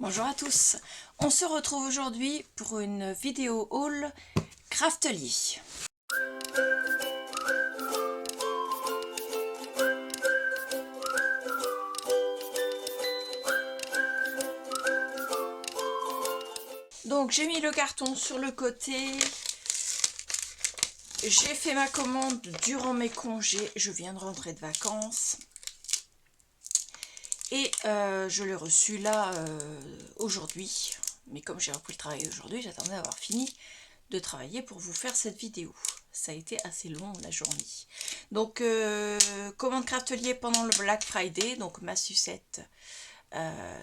Bonjour à tous, on se retrouve aujourd'hui pour une vidéo haul Craftely. Donc j'ai mis le carton sur le côté, j'ai fait ma commande durant mes congés, je viens de rentrer de vacances. Et je l'ai reçu là aujourd'hui, mais comme j'ai repris le travail aujourd'hui, j'attendais d'avoir fini de travailler pour vous faire cette vidéo. Ça a été assez long la journée. Donc commande Craftelier pendant le Black Friday, donc ma sucette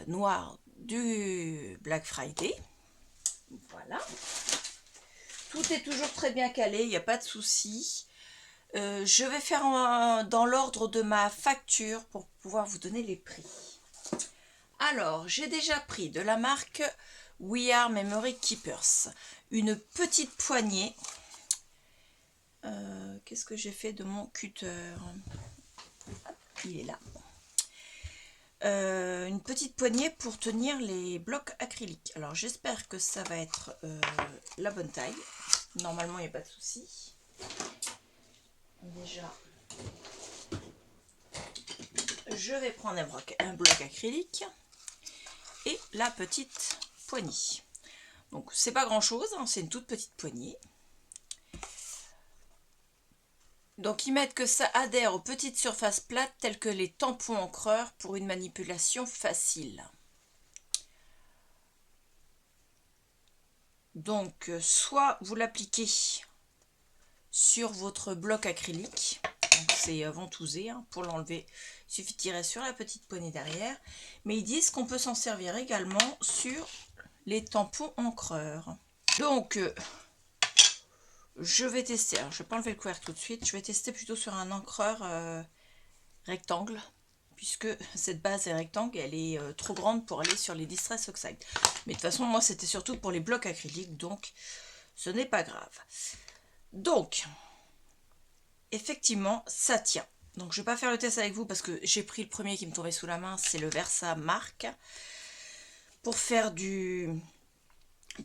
noire du Black Friday. Voilà. Tout est toujours très bien calé, il n'y a pas de souci. Je vais faire dans l'ordre de ma facture pour pouvoir vous donner les prix. Alors, j'ai déjà pris de la marque We Are Memory Keepers, une petite poignée. Qu'est-ce que j'ai fait de mon cutter? Il est là. Une petite poignée pour tenir les blocs acryliques. Alors, j'espère que ça va être la bonne taille. Normalement, il n'y a pas de souci. Déjà, je vais prendre un bloc acrylique et la petite poignée. Donc c'est pas grand chose, hein, c'est une toute petite poignée. Donc ils mettent que ça adhère aux petites surfaces plates telles que les tampons encreurs pour une manipulation facile. Donc soit vous l'appliquez sur votre bloc acrylique, c'est ventousé, hein, pour l'enlever il suffit de tirer sur la petite poignée derrière, mais ils disent qu'on peut s'en servir également sur les tampons encreurs. Donc je vais tester, alors je ne vais pas enlever le couvercle tout de suite, je vais tester plutôt sur un encreur rectangle, puisque cette base est rectangle et elle est trop grande pour aller sur les Distress Oxide. Mais de toute façon, moi c'était surtout pour les blocs acryliques, donc ce n'est pas grave. Donc, effectivement, ça tient. Donc je ne vais pas faire le test avec vous parce que j'ai pris le premier qui me tombait sous la main, c'est le Versa Mark. Pour faire de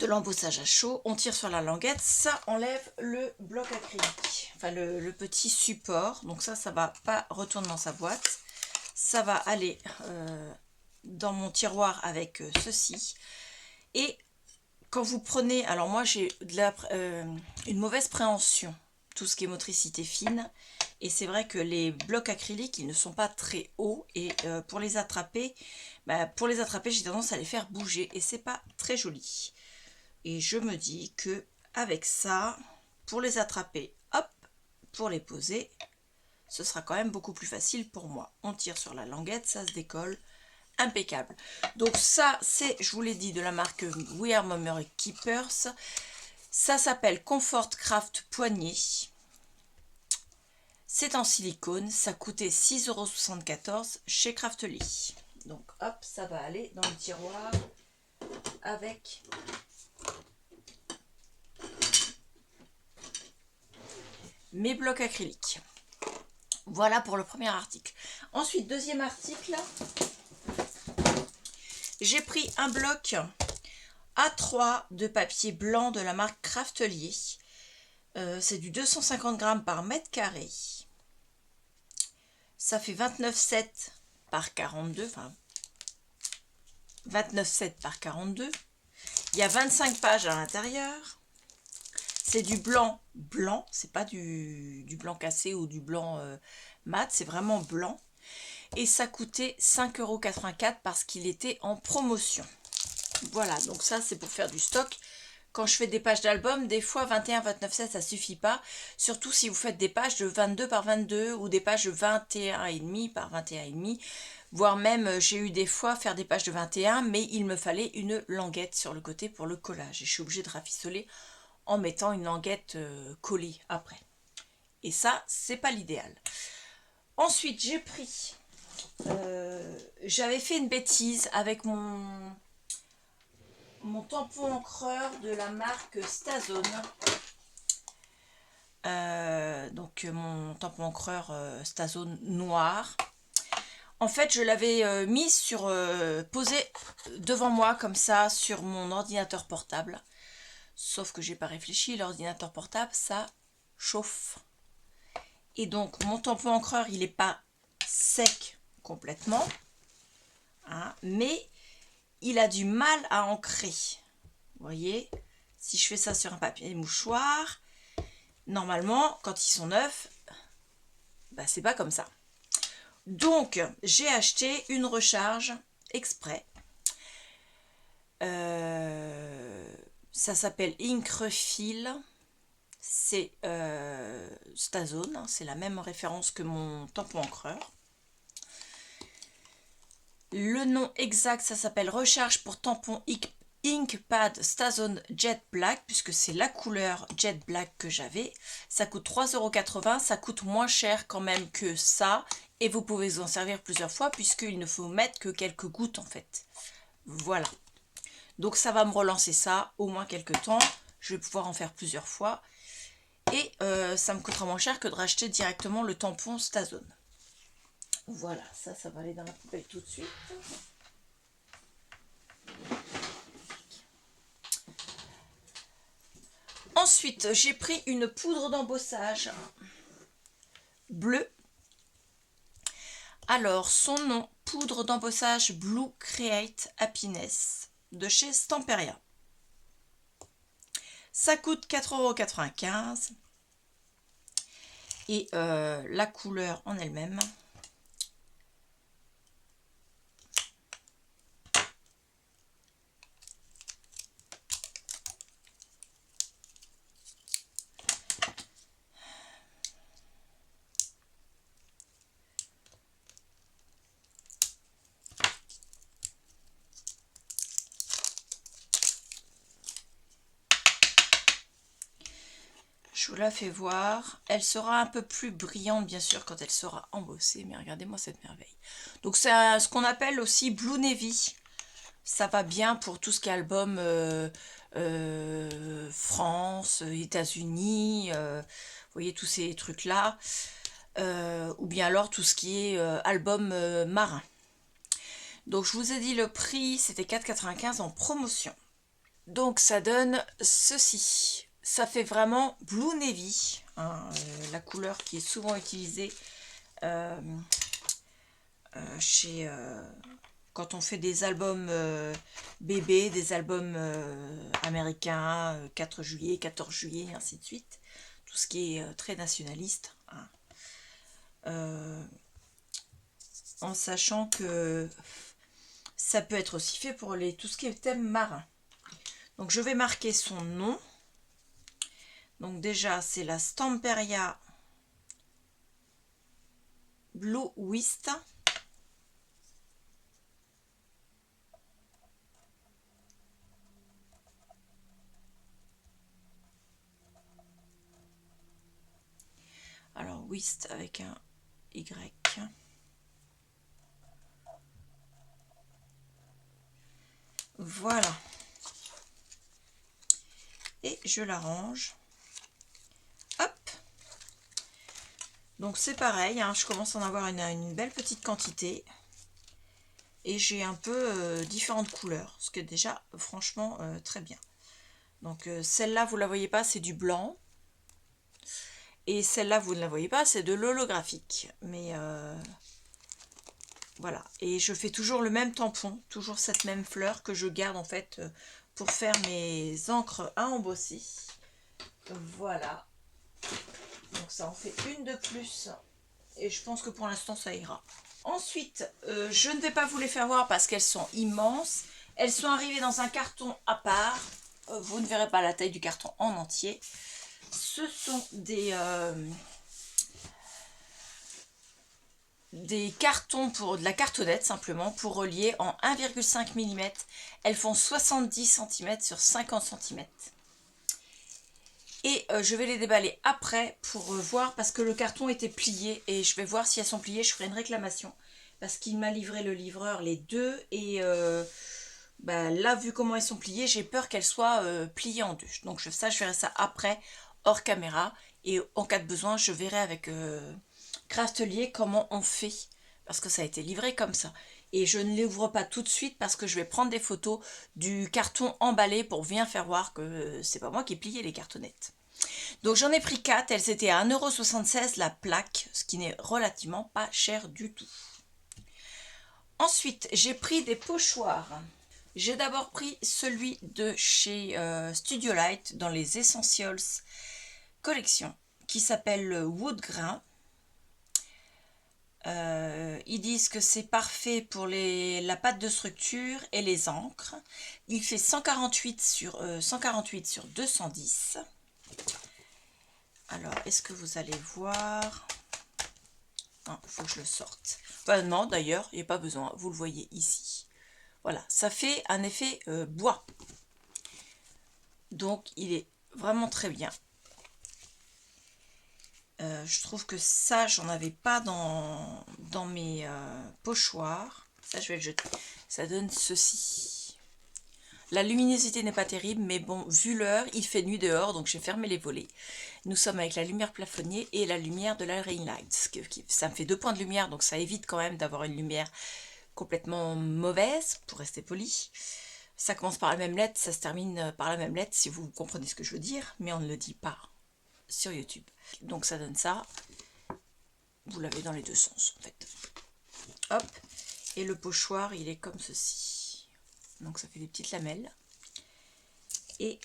l'embossage à chaud, on tire sur la languette, ça enlève le bloc acrylique, enfin le petit support. Donc ça va pas retourner dans sa boîte, ça va aller dans mon tiroir avec ceci. Et quand vous prenez, alors moi j'ai une mauvaise préhension, tout ce qui est motricité fine, et c'est vrai que les blocs acryliques ils ne sont pas très hauts, et pour les attraper, j'ai tendance à les faire bouger et c'est pas très joli. Et je me dis que avec ça, pour les attraper, hop, pour les poser, ce sera quand même beaucoup plus facile pour moi. On tire sur la languette, ça se décolle, impeccable. Donc ça, c'est, je vous l'ai dit, de la marque We Are Memory Keepers. Ça s'appelle Comfort Craft Poignée. C'est en silicone, ça coûtait 6,74 € chez Craftly. Donc hop, ça va aller dans le tiroir avec mes blocs acryliques. Voilà pour le premier article. Ensuite, deuxième article, j'ai pris un bloc A3 de papier blanc de la marque Craftelier. C'est du 250 grammes par mètre carré. Ça fait 29,7 par 42, enfin 29,7 par 42. Il y a 25 pages à l'intérieur. C'est du blanc blanc, c'est pas du blanc cassé ou du blanc mat, c'est vraiment blanc. Et ça coûtait 5,84 € parce qu'il était en promotion. Voilà, donc ça c'est pour faire du stock. Quand je fais des pages d'album, des fois 21, 29,7 ça suffit pas. Surtout si vous faites des pages de 22 par 22 ou des pages de 21,5 par 21,5. Voire même j'ai eu des fois faire des pages de 21, mais il me fallait une languette sur le côté pour le collage. Et je suis obligée de rafistoler en mettant une languette collée après. Et ça, c'est pas l'idéal. Ensuite, j'ai pris... j'avais fait une bêtise avec mon tampon encreur de la marque Stazone. Donc mon tampon encreur Stazone noir. En fait, je l'avais mis posé devant moi comme ça sur mon ordinateur portable. Sauf que j'ai pas réfléchi, l'ordinateur portable, ça chauffe. Et donc, mon tampon encreur, il n'est pas sec complètement, hein, mais il a du mal à ancrer. Vous voyez, si je fais ça sur un papier mouchoir, normalement, quand ils sont neufs, bah, c'est pas comme ça. Donc, j'ai acheté une recharge exprès. Ça s'appelle Increfill. C'est Stazone, hein, c'est la même référence que mon tampon encreur. Le nom exact, ça s'appelle Recharge pour tampon Inkpad Stazone Jet Black, puisque c'est la couleur Jet Black que j'avais. Ça coûte 3,80 €, ça coûte moins cher quand même que ça, et vous pouvez vous en servir plusieurs fois, puisqu'il ne faut mettre que quelques gouttes en fait. Voilà. Donc ça va me relancer ça au moins quelques temps. Je vais pouvoir en faire plusieurs fois. Et ça me coûtera moins cher que de racheter directement le tampon Stazone. Voilà, ça va aller dans la poubelle tout de suite. Ensuite, j'ai pris une poudre d'embossage bleue. Alors, son nom, poudre d'embossage Blue Create Happiness de chez Stamperia. Ça coûte 4,95 €. Et la couleur en elle-même, je vous la fais voir. Elle sera un peu plus brillante bien sûr quand elle sera embossée, mais regardez-moi cette merveille. Donc c'est ce qu'on appelle aussi Blue Navy. Ça va bien pour tout ce qui est album France, États-Unis, vous voyez tous ces trucs-là. Ou bien alors tout ce qui est album marin. Donc je vous ai dit le prix, c'était 4,95 € en promotion. Donc ça donne ceci. Ça fait vraiment Blue Navy, hein, la couleur qui est souvent utilisée chez... quand on fait des albums bébés, des albums américains, 4 juillet, 14 juillet, ainsi de suite. Tout ce qui est très nationaliste. Hein. En sachant que ça peut être aussi fait pour tout ce qui est thème marin. Donc je vais marquer son nom. Donc déjà c'est la Stamperia Blue Whist. Alors Whist avec un Y. Voilà. Et je la range. Hop. Donc c'est pareil, hein, je commence à en avoir une belle petite quantité. Et j'ai un peu différentes couleurs, ce qui est déjà franchement très bien. Donc celle-là, vous ne la voyez pas, c'est du blanc. Et celle-là, vous ne la voyez pas, c'est de l'holographique. Mais voilà. Et je fais toujours le même tampon, toujours cette même fleur que je garde en fait pour faire mes encres à embosser. Voilà. Donc ça en fait une de plus. Et je pense que pour l'instant, ça ira. Ensuite, je ne vais pas vous les faire voir parce qu'elles sont immenses. Elles sont arrivées dans un carton à part. Vous ne verrez pas la taille du carton en entier. Ce sont des cartons pour de la cartonnette simplement pour relier en 1,5 mm. Elles font 70 cm sur 50 cm. Et je vais les déballer après pour voir parce que le carton était plié et je vais voir si elles sont pliées. Je ferai une réclamation parce qu'il m'a livré le livreur les deux et là vu comment elles sont pliées, j'ai peur qu'elles soient pliées en deux. Donc je ferai ça après hors caméra et en cas de besoin je verrai avec Craftelier comment on fait parce que ça a été livré comme ça. Et je ne l'ouvre pas tout de suite parce que je vais prendre des photos du carton emballé pour bien faire voir que c'est pas moi qui ai plié les cartonnettes. Donc j'en ai pris 4, elles étaient à 1,76 € la plaque, ce qui n'est relativement pas cher du tout. Ensuite, j'ai pris des pochoirs. J'ai d'abord pris celui de chez Studio Light dans les Essentials collection qui s'appelle Wood Grain. Ils disent que c'est parfait pour la pâte de structure et les encres. Il fait 148 sur 210. Alors, est-ce que vous allez voir? Non, il faut que je le sorte. Enfin, non, d'ailleurs, il n'y a pas besoin. Vous le voyez ici. Voilà, ça fait un effet bois. Donc, il est vraiment très bien. Je trouve que ça, j'en avais pas dans mes pochoirs. Ça, je vais le jeter. Ça donne ceci. La luminosité n'est pas terrible, mais bon, vu l'heure, il fait nuit dehors, donc j'ai fermé les volets. Nous sommes avec la lumière plafonnier et la lumière de la ring light. Ça me fait 2 points de lumière, donc ça évite quand même d'avoir une lumière complètement mauvaise, pour rester poli. Ça commence par la même lettre, ça se termine par la même lettre, si vous comprenez ce que je veux dire, mais on ne le dit pas sur YouTube. Donc ça donne ça. Vous l'avez dans les deux sens en fait. Hop. Et le pochoir, il est comme ceci. Donc ça fait des petites lamelles. Et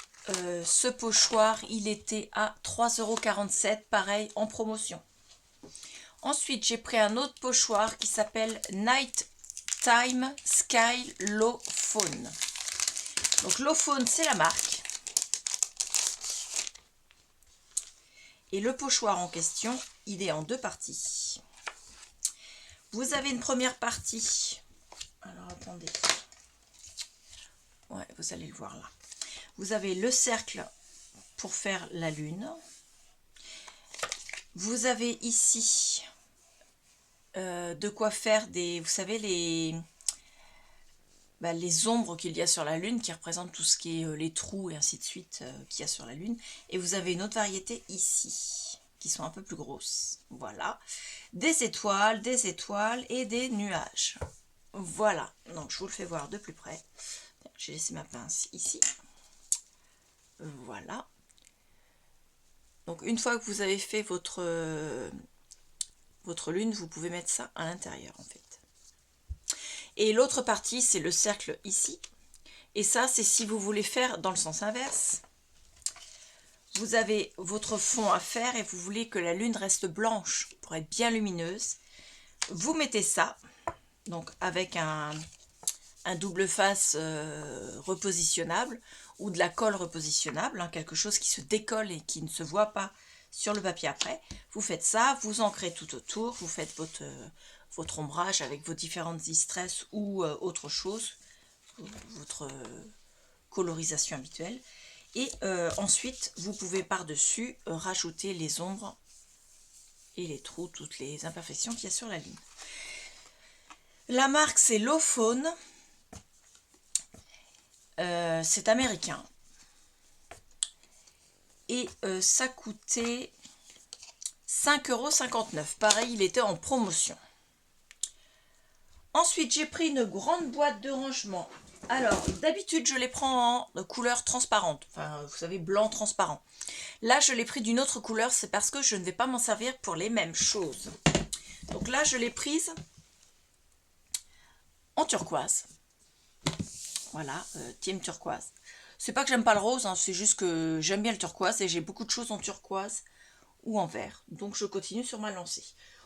ce pochoir, il était à 3,47 €, pareil, en promotion. Ensuite, j'ai pris un autre pochoir qui s'appelle Night Time Sky Low Phone. Donc Low Phone, c'est la marque. Et le pochoir en question, il est en 2 parties. Vous avez une première partie. Alors attendez. Ouais, vous allez le voir là. Vous avez le cercle pour faire la lune. Vous avez ici de quoi faire des, vous savez, les ombres qu'il y a sur la lune qui représentent tout ce qui est les trous et ainsi de suite qu'il y a sur la lune. Et vous avez une autre variété ici qui sont un peu plus grosses. Voilà. Des étoiles et des nuages. Voilà. Donc je vous le fais voir de plus près. J'ai laissé ma pince ici. Voilà. Donc une fois que vous avez fait votre lune, vous pouvez mettre ça à l'intérieur en fait. Et l'autre partie, c'est le cercle ici. Et ça, c'est si vous voulez faire dans le sens inverse. Vous avez votre fond à faire et vous voulez que la lune reste blanche pour être bien lumineuse. Vous mettez ça, donc avec un double face repositionnable ou de la colle repositionnable, hein, quelque chose qui se décolle et qui ne se voit pas sur le papier après. Vous faites ça, vous ancrez tout autour, vous faites votre ombrage avec vos différentes distress ou autre chose, votre colorisation habituelle. Et ensuite, vous pouvez par-dessus rajouter les ombres et les trous, toutes les imperfections qu'il y a sur la ligne. La marque, c'est Low Phone. C'est américain. Et ça coûtait 5,59 €. Pareil, il était en promotion. Ensuite, j'ai pris une grande boîte de rangement. Alors, d'habitude, je les prends en couleur transparente. Enfin, vous savez, blanc transparent. Là, je l'ai pris d'une autre couleur. C'est parce que je ne vais pas m'en servir pour les mêmes choses. Donc là, je l'ai prise en turquoise. Voilà, team turquoise. C'est pas que j'aime pas le rose, hein, c'est juste que j'aime bien le turquoise et j'ai beaucoup de choses en turquoise ou en vert. Donc je continue sur ma lancée.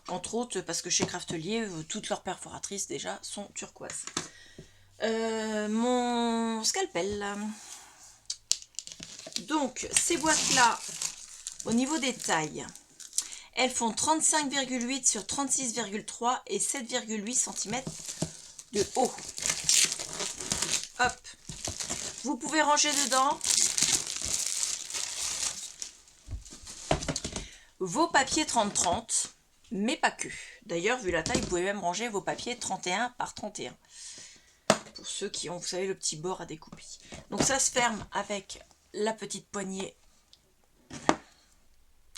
Entre autres parce que chez Craftelier, toutes leurs perforatrices déjà sont turquoises. Mon scalpel. Donc ces boîtes-là, au niveau des tailles, elles font 35,8 sur 36,3 et 7,8 cm de haut. Hop. Vous pouvez ranger dedans vos papiers 30-30, mais pas que. D'ailleurs, vu la taille, vous pouvez même ranger vos papiers 31 par 31. Pour ceux qui ont, vous savez, le petit bord à découper. Donc ça se ferme avec la petite poignée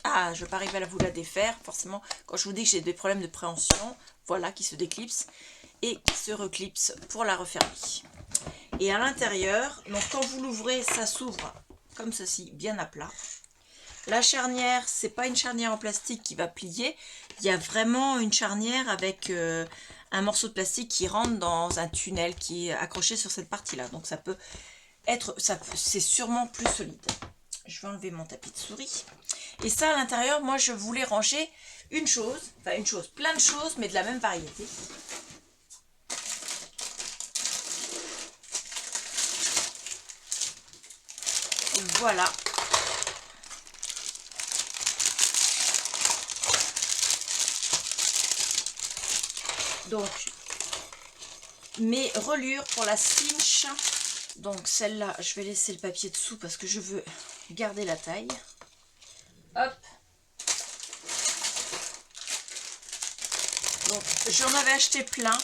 Ah, je ne vais pas arriver à vous la défaire. Forcément, quand je vous dis que j'ai des problèmes de préhension, voilà, qui se déclipse et qui se reclipse pour la refermer. Et à l'intérieur, donc quand vous l'ouvrez, ça s'ouvre comme ceci, bien à plat. La charnière, c'est pas une charnière en plastique qui va plier. Il y a vraiment une charnière avec un morceau de plastique qui rentre dans un tunnel qui est accroché sur cette partie-là. Donc ça peut être, c'est sûrement plus solide. Je vais enlever mon tapis de souris. Et ça, à l'intérieur, moi, je voulais ranger une chose, enfin une chose, plein de choses, mais de la même variété. Voilà. Donc, mes reliures pour la cinch. Donc, celle-là, je vais laisser le papier dessous parce que je veux garder la taille. Hop. Donc, j'en avais acheté plein.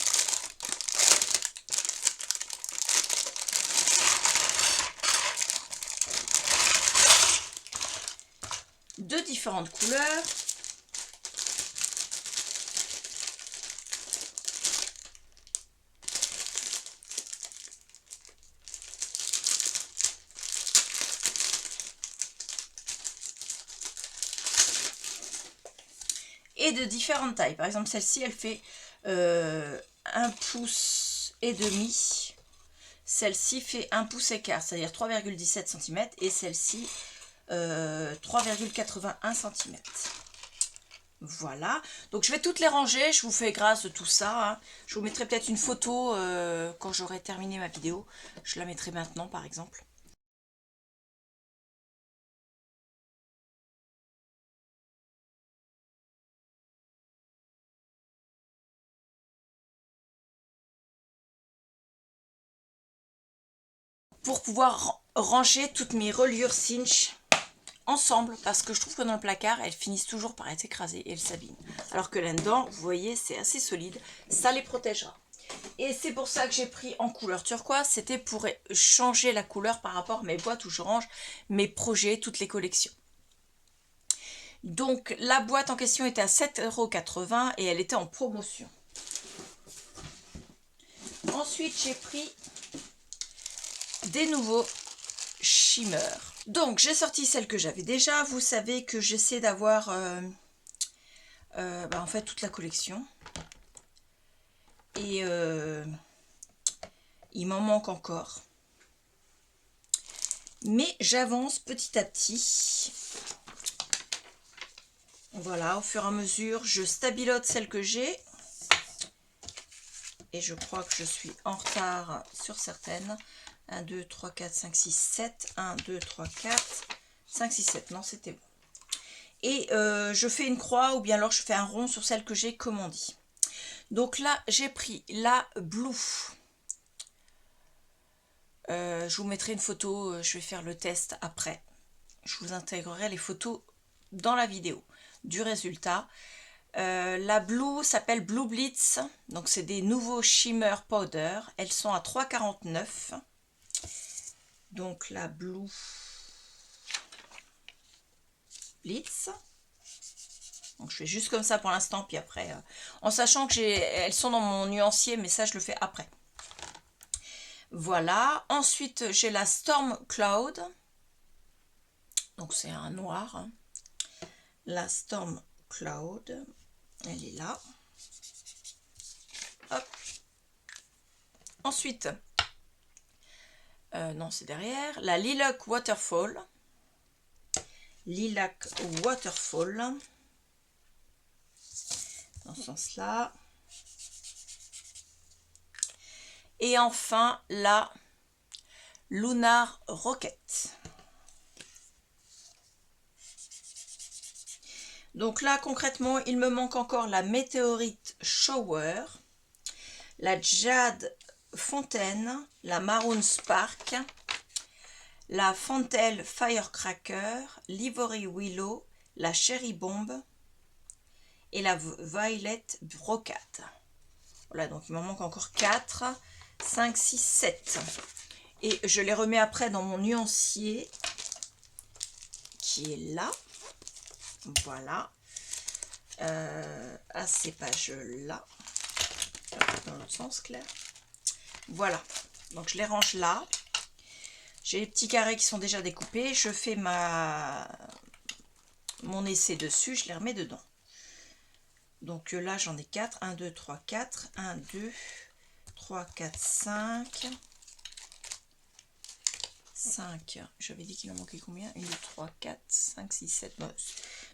De différentes couleurs. Et de différentes tailles. Par exemple, celle-ci, elle fait 1,5 pouce. Celle-ci fait 1 pouce et quart, c'est-à-dire 3,17 cm. Et celle-ci, 3,81 cm. Voilà. Donc, je vais toutes les ranger. Je vous fais grâce de tout ça. Hein. Je vous mettrai peut-être une photo quand j'aurai terminé ma vidéo. Je la mettrai maintenant, par exemple. Pour pouvoir ranger toutes mes reliures cinch ensemble, parce que je trouve que dans le placard elles finissent toujours par être écrasées et elles s'abîment, alors que là-dedans vous voyez c'est assez solide, ça les protégera. Et c'est pour ça que j'ai pris en couleur turquoise, c'était pour changer la couleur par rapport à mes boîtes où je range mes projets, toutes les collections. Donc la boîte en question était à 7,80 € et elle était en promotion. Ensuite j'ai pris des nouveaux shimmer. Donc j'ai sorti celle que j'avais déjà. Vous savez que j'essaie d'avoir en fait toute la collection. Et il m'en manque encore. Mais j'avance petit à petit. Voilà, au fur et à mesure, je stabilote celle que j'ai. Et je crois que je suis en retard sur certaines. 1, 2, 3, 4, 5, 6, 7. 1, 2, 3, 4, 5, 6, 7. Non, c'était bon. Et je fais une croix ou bien alors je fais un rond sur celle que j'ai commandée. Donc là, j'ai pris la Blue. Je vous mettrai une photo, je vais faire le test après. Je vous intégrerai les photos dans la vidéo du résultat. La Blue s'appelle Blue Blitz. Donc c'est des nouveaux Shimmer Powder. Elles sont à 3,49 €. Donc la Blue Blitz. Donc je fais juste comme ça pour l'instant, puis après, en sachant que elles sont dans mon nuancier, mais ça je le fais après. Voilà. Ensuite j'ai la Storm Cloud. Donc c'est un noir. Hein. La Storm Cloud, elle est là. Hop. Ensuite, non c'est derrière, la Lilac Waterfall. Lilac Waterfall. Dans ce sens-là. Et enfin, la Lunar Rocket. Donc là, concrètement, il me manque encore la Météorite Shower, la Jade Fontaine, la Maroon Spark, la Fantel Firecracker, l'Ivory Willow, la Cherry Bomb et la Violet Brocade. Voilà, donc il m'en manque encore 4, 5, 6, 7. Et je les remets après dans mon nuancier qui est là. Voilà. À ces pages-là. Dans l'autre sens, Claire. Voilà. Donc je les range là. J'ai les petits carrés qui sont déjà découpés. Je fais mon essai dessus. Je les remets dedans. Donc là, j'en ai 4. 1, 2, 3, 4. 1, 2, 3, 4, 5. 5. J'avais dit qu'il en manquait combien? 1, 2, 3, 4, 5, 6, 7.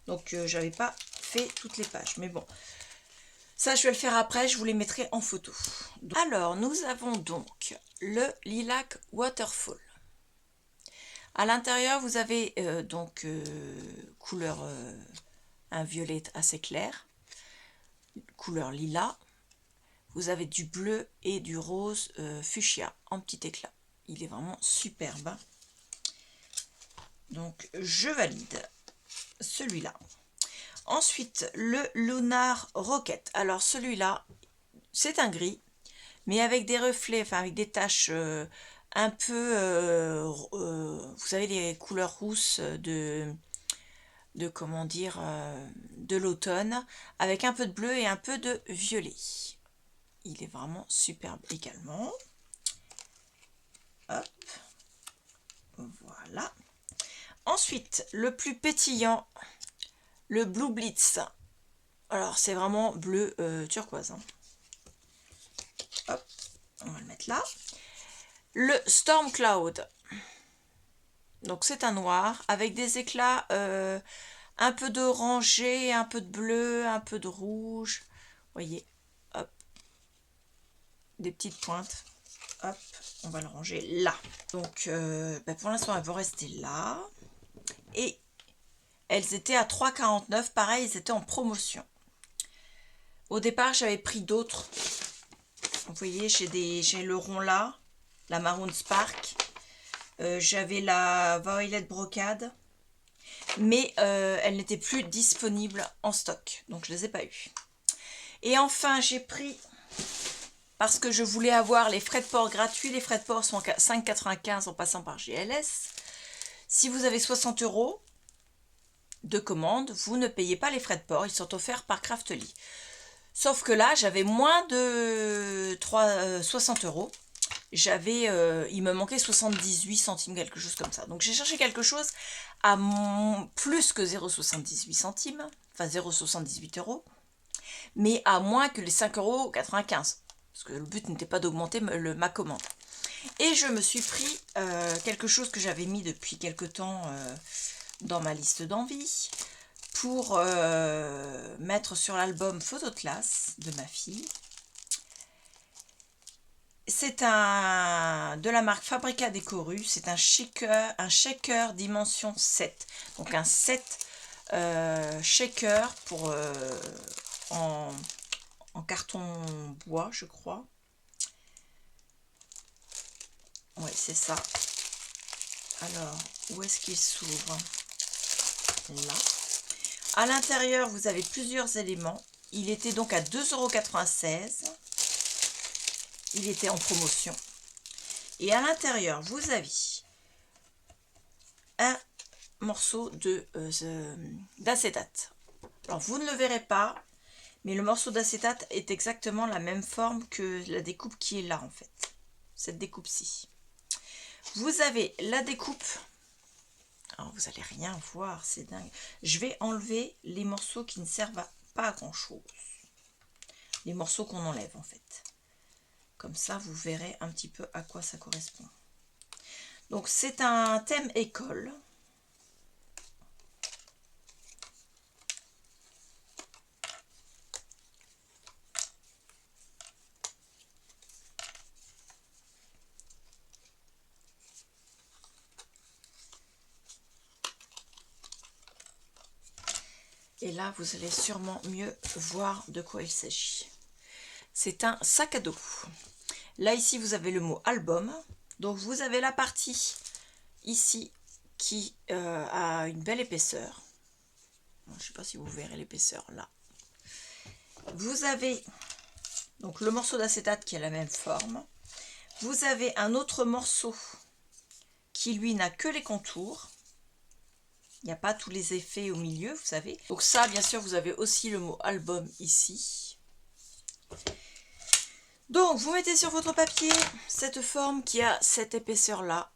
Donc, j'avais pas fait toutes les pages. Mais bon, ça, je vais le faire après. Je vous les mettrai en photo. Alors, nous avons donc le Lilac Waterfall. À l'intérieur, vous avez couleur un violet assez clair, couleur lilas. Vous avez du bleu et du rose fuchsia en petit éclat. Il est vraiment superbe. Hein. Donc, je valide celui-là. Ensuite, le Lunar Rocket. Alors, celui-là, c'est un gris, mais avec des reflets, enfin avec des taches un peu, vous savez, les couleurs rousses comment dire, de l'automne, avec un peu de bleu et un peu de violet. Il est vraiment superbe également. Hop, voilà. Ensuite, le plus pétillant, le Blue Blitz. Alors, c'est vraiment bleu turquoise. Hein. Hop, on va le mettre là. Le Storm Cloud. Donc, c'est un noir avec des éclats un peu d'orangé, un peu de bleu, un peu de rouge. Vous voyez, hop, des petites pointes. Hop, on va le ranger là. Donc, pour l'instant, elles vont rester là. Et elles étaient à 3,49. Pareil, elles étaient en promotion. Au départ, j'avais pris d'autres. Vous voyez, j'ai le rond là, la Maroon Spark. J'avais la Violet Brocade. Mais elles n'étaient plus disponibles en stock. Donc, je ne les ai pas eues. Et enfin, j'ai pris... Parce que je voulais avoir les frais de port gratuits. Les frais de port sont à 5,95 en passant par GLS. Si vous avez 60 € de commande, vous ne payez pas les frais de port. Ils sont offerts par Craftly. Sauf que là, j'avais moins de 60 €. Il me manquait 78 centimes, quelque chose comme ça. Donc j'ai cherché quelque chose à plus que 0,78 centimes, enfin 0,78 €, mais à moins que les 5,95 €. Parce que le but n'était pas d'augmenter ma commande. Et je me suis pris quelque chose que j'avais mis depuis quelque temps dans ma liste d'envie pour mettre sur l'album Photo de classe de ma fille. C'est de la marque Fabrica Decoru. C'est un shaker dimension 7. Donc un 7 shaker pour en carton bois, je crois. Oui, c'est ça. Alors, où est-ce qu'il s'ouvre? Là. À l'intérieur, vous avez plusieurs éléments. Il était donc à 2,96 €. Il était en promotion. Et à l'intérieur, vous avez un morceau d'acétate. Alors, vous ne le verrez pas, mais le morceau d'acétate est exactement la même forme que la découpe qui est là, en fait. Cette découpe-ci. Vous avez la découpe. Alors, vous n'allez rien voir, c'est dingue. Je vais enlever les morceaux qui ne servent pas à grand-chose. Les morceaux qu'on enlève, en fait. Comme ça, vous verrez un petit peu à quoi ça correspond. Donc, c'est un thème école. Et là, vous allez sûrement mieux voir de quoi il s'agit. C'est un sac à dos. Là, ici, vous avez le mot album. Donc, vous avez la partie ici qui a une belle épaisseur. Je ne sais pas si vous verrez l'épaisseur là. Vous avez donc le morceau d'acétate qui a la même forme. Vous avez un autre morceau qui, lui, n'a que les contours. Il n'y a pas tous les effets au milieu, vous savez. Donc ça, bien sûr, vous avez aussi le mot album ici. Donc, vous mettez sur votre papier cette forme qui a cette épaisseur-là.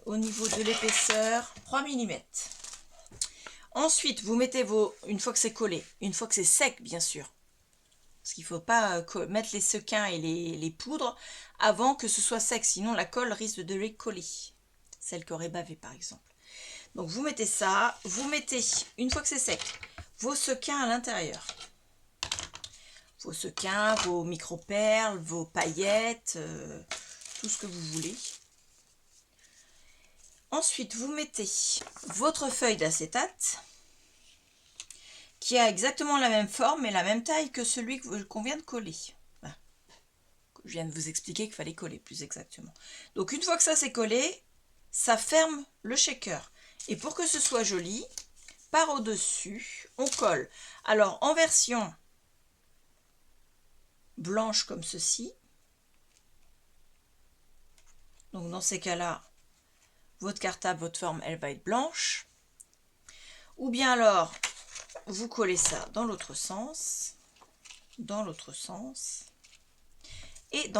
Au niveau de l'épaisseur, 3 mm. Ensuite, vous mettez une fois que c'est collé, une fois que c'est sec, bien sûr. Parce qu'il ne faut pas mettre les sequins et les poudres avant que ce soit sec, sinon la colle risque de les coller. Celle qui aurait bavé, par exemple. Donc, vous mettez ça, vous mettez, une fois que c'est sec, vos sequins à l'intérieur. Vos sequins, vos micro-perles, vos paillettes, tout ce que vous voulez. Ensuite, vous mettez votre feuille d'acétate qui a exactement la même forme et la même taille que celui qu'on vient de coller. Enfin, je viens de vous expliquer qu'il fallait coller plus exactement. Donc une fois que ça c'est collé, ça ferme le shaker. Et pour que ce soit joli, par au-dessus, on colle. Alors en version blanche comme ceci, donc dans ces cas-là, votre cartable, votre forme, elle va être blanche. Ou bien alors, vous collez ça dans l'autre sens, et dans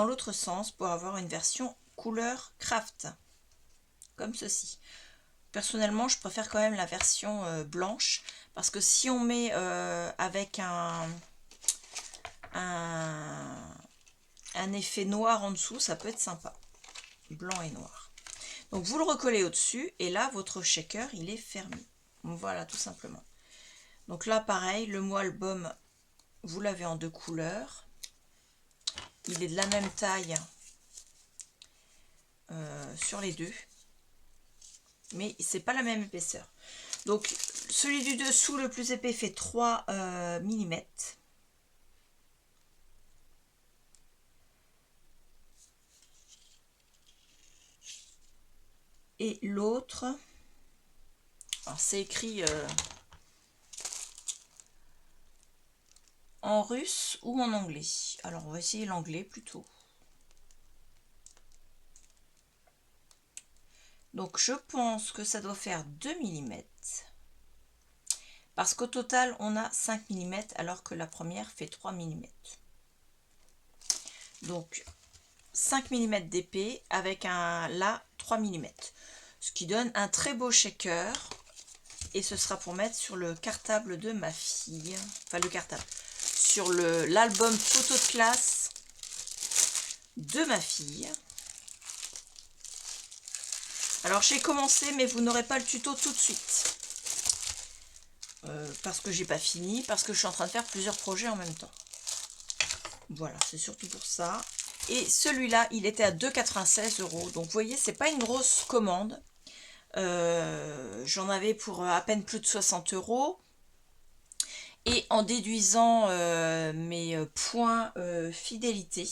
l'autre sens pour avoir une version couleur craft, comme ceci. Personnellement, je préfère quand même la version blanche, parce que si on met avec un effet noir en dessous, ça peut être sympa. Blanc et noir. Donc vous le recollez au-dessus et là votre shaker il est fermé. Voilà tout simplement. Donc là pareil, le mot album vous l'avez en 2 couleurs. Il est de la même taille sur les deux. Mais c'est pas la même épaisseur. Donc celui du dessous le plus épais fait 3 mm. Et l'autre, alors c'est écrit en russe ou en anglais. Alors on va essayer l'anglais plutôt. Donc je pense que ça doit faire 2 mm. Parce qu'au total on a 5 mm alors que la première fait 3 mm. Donc 5 mm d'épée avec là 3 mm. Ce qui donne un très beau shaker. Et ce sera pour mettre sur le cartable de ma fille. Enfin le cartable. Sur l'album photo de classe de ma fille. Alors j'ai commencé mais vous n'aurez pas le tuto tout de suite. Parce que j'ai pas fini. Parce que je suis en train de faire plusieurs projets en même temps. Voilà, c'est surtout pour ça. Et celui-là, il était à 2,96 €. Donc vous voyez, c'est pas une grosse commande. J'en avais pour à peine plus de 60 €. Et en déduisant mes points fidélité,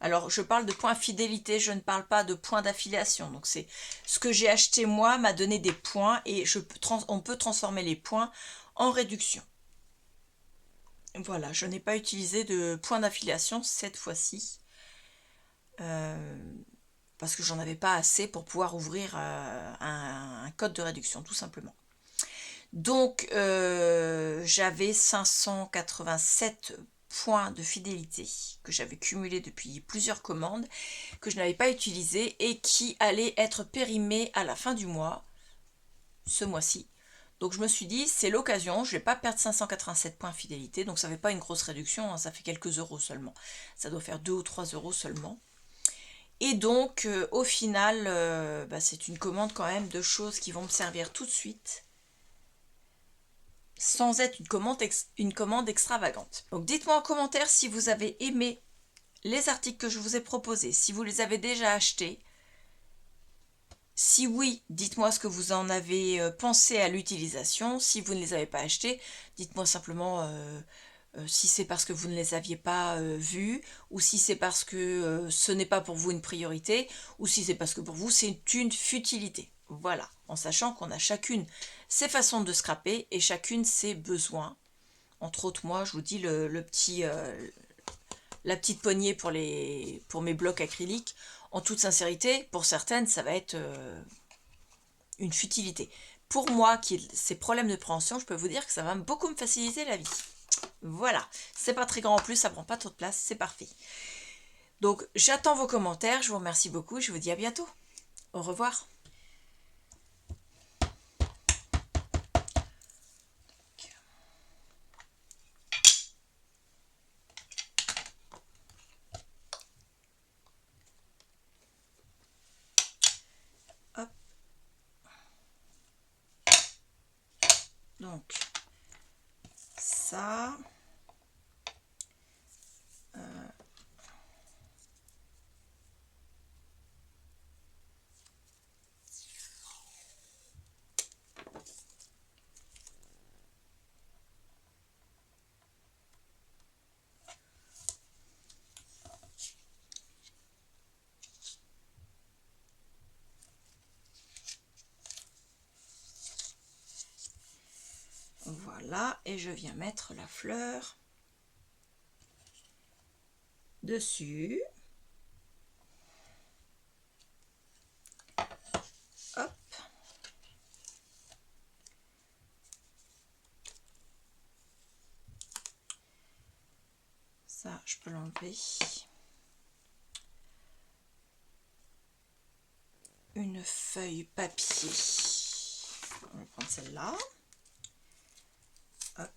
alors je parle de points fidélité, je ne parle pas de points d'affiliation. Donc c'est ce que j'ai acheté moi m'a donné des points et on peut transformer les points en réduction. Voilà, je n'ai pas utilisé de points d'affiliation cette fois-ci. Parce que j'en avais pas assez pour pouvoir ouvrir un code de réduction, tout simplement. Donc, j'avais 587 points de fidélité que j'avais cumulés depuis plusieurs commandes, que je n'avais pas utilisé et qui allaient être périmés à la fin du mois, ce mois-ci. Donc je me suis dit, c'est l'occasion, je ne vais pas perdre 587 points fidélité, donc ça ne fait pas une grosse réduction, hein, ça fait quelques euros seulement. Ça doit faire 2 ou 3 € seulement. Et donc, au final, c'est une commande quand même de choses qui vont me servir tout de suite, sans être une commande extravagante. Donc dites-moi en commentaire si vous avez aimé les articles que je vous ai proposés, si vous les avez déjà achetés. Si oui, dites-moi ce que vous en avez pensé à l'utilisation. Si vous ne les avez pas achetés, dites-moi simplement si c'est parce que vous ne les aviez pas vus, ou si c'est parce que ce n'est pas pour vous une priorité, ou si c'est parce que pour vous c'est une futilité. Voilà, en sachant qu'on a chacune ses façons de scraper et chacune ses besoins. Entre autres, moi, je vous dis la petite poignée pour mes blocs acryliques. En toute sincérité, pour certaines, ça va être une futilité. pour moi qui ai ces problèmes de préhension, je peux vous dire que ça va beaucoup me faciliter la vie. Voilà, c'est pas très grand en plus, ça prend pas trop de place, c'est parfait. Donc j'attends vos commentaires, je vous remercie beaucoup, je vous dis à bientôt. Au revoir. Hop. Donc ça. Voilà, et je viens mettre la fleur dessus. Hop. Ça, je peux l'enlever. Une feuille papier. On va prendre celle-là. Hop.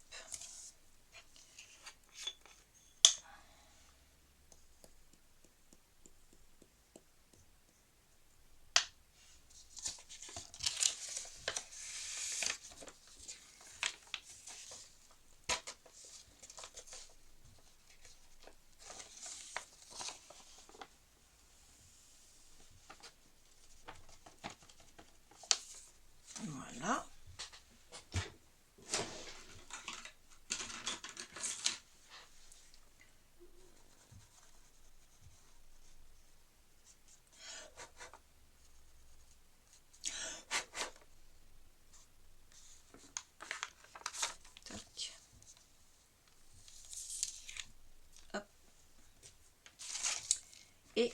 Voilà. Tac. Hop. Et